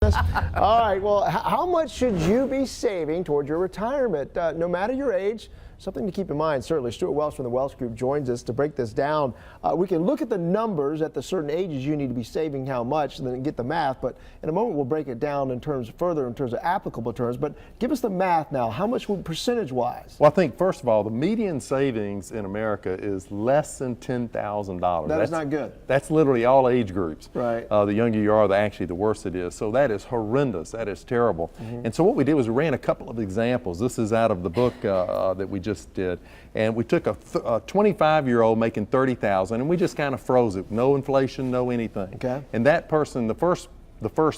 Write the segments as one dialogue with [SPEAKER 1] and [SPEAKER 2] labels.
[SPEAKER 1] All right, well, how much should you be saving towards your retirement? No matter your age, something to keep in mind. Certainly, Stewart Welch from the Welch Group joins us to break this down. We can look at the numbers at the certain ages you need to be saving how much and then get the math, but in a moment we'll break it down in terms of applicable terms. But give us the math now. How much percentage-wise?
[SPEAKER 2] Well, I think, first of all, the median savings in America is less than $10,000.
[SPEAKER 1] That's not good.
[SPEAKER 2] That's literally all age groups.
[SPEAKER 1] Right.
[SPEAKER 2] The younger you are, the worse it is. So that is horrendous. That is terrible. And so what we did was we ran a couple of examples. This is out of the book that we just did. And we took a 25-year-old making $30,000 and we just kind of froze it. No inflation, no anything.
[SPEAKER 1] Okay.
[SPEAKER 2] And that person, the first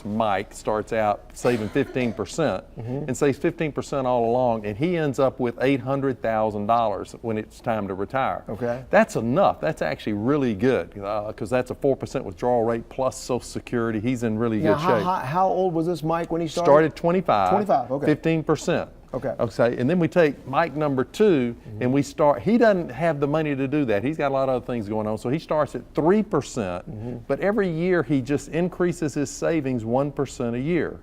[SPEAKER 2] Mike starts out saving 15% and saves 15% all along, and he ends up with $800,000 when it's time to retire.
[SPEAKER 1] Okay.
[SPEAKER 2] That's enough. That's actually really good because that's a 4% withdrawal rate plus Social Security. He's in really good shape.
[SPEAKER 1] How old was this Mike when he started?
[SPEAKER 2] Started 25.
[SPEAKER 1] 25, okay.
[SPEAKER 2] 15%.
[SPEAKER 1] Okay.
[SPEAKER 2] Okay, and then we take Mike number 2 and we start, he doesn't have the money to do that. He's got a lot of other things going on. So he starts at 3%, but every year he just increases his savings 1% a year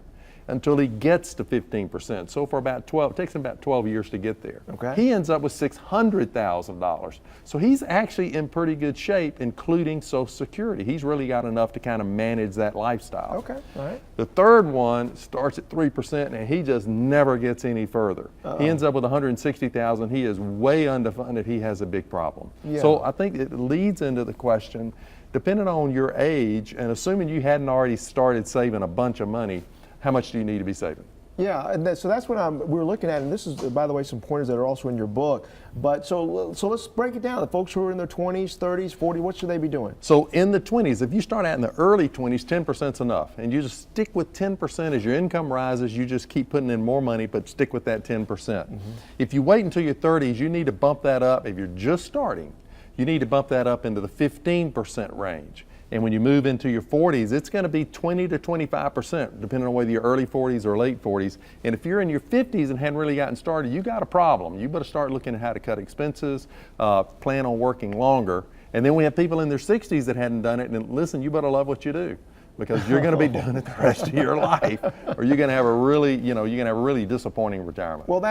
[SPEAKER 2] until he gets to 15%. So for about 12, it takes him about 12 years to get there.
[SPEAKER 1] Okay.
[SPEAKER 2] He ends up with $600,000. So he's actually in pretty good shape, including Social Security. He's really got enough to kind of manage that lifestyle.
[SPEAKER 1] Okay, all right.
[SPEAKER 2] The third one starts at 3% and he just never gets any further. He ends up with $160,000. He is way underfunded. He has a big problem.
[SPEAKER 1] Yeah.
[SPEAKER 2] So I think it leads into the question, depending on your age and assuming you hadn't already started saving a bunch of money, how much do you need to be saving?
[SPEAKER 1] Yeah, and so that's what we're looking at, and this is, by the way, some pointers that are also in your book. But so let's break it down. The folks who are in their 20s, 30s, 40s, what should they be doing?
[SPEAKER 2] So in the 20s, if you start out in the early 20s, 10% is enough, and you just stick with 10% as your income rises. You just keep putting in more money, but stick with that 10%. If you wait until your 30s, you need to bump that up. If you're just starting, you need to bump that up into the 15% range. And when you move into your 40s, it's going to be 20 to 25%, depending on whether you're early 40s or late 40s. And if you're in your 50s and hadn't really gotten started, you got a problem. You better start looking at how to cut expenses, plan on working longer. And then we have people in their 60s that hadn't done it. And listen, you better love what you do, because you're going to be doing it the rest of your life, or you're going to have a really, you're going to have a really disappointing retirement.
[SPEAKER 1] Well,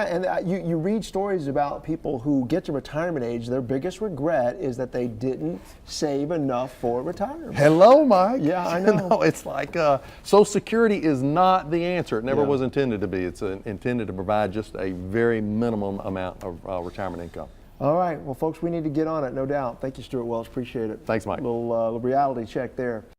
[SPEAKER 1] you read stories about people who get to retirement age. Their biggest regret is that they didn't save enough for retirement.
[SPEAKER 2] Hello, Mike.
[SPEAKER 1] Yeah, I know.
[SPEAKER 2] No, it's like Social Security is not the answer. It never was intended to be. It's intended to provide just a very minimum amount of retirement income.
[SPEAKER 1] All right. Well, folks, we need to get on it, no doubt. Thank you, Stewart Welch. Appreciate it.
[SPEAKER 2] Thanks, Mike.
[SPEAKER 1] Little reality check there.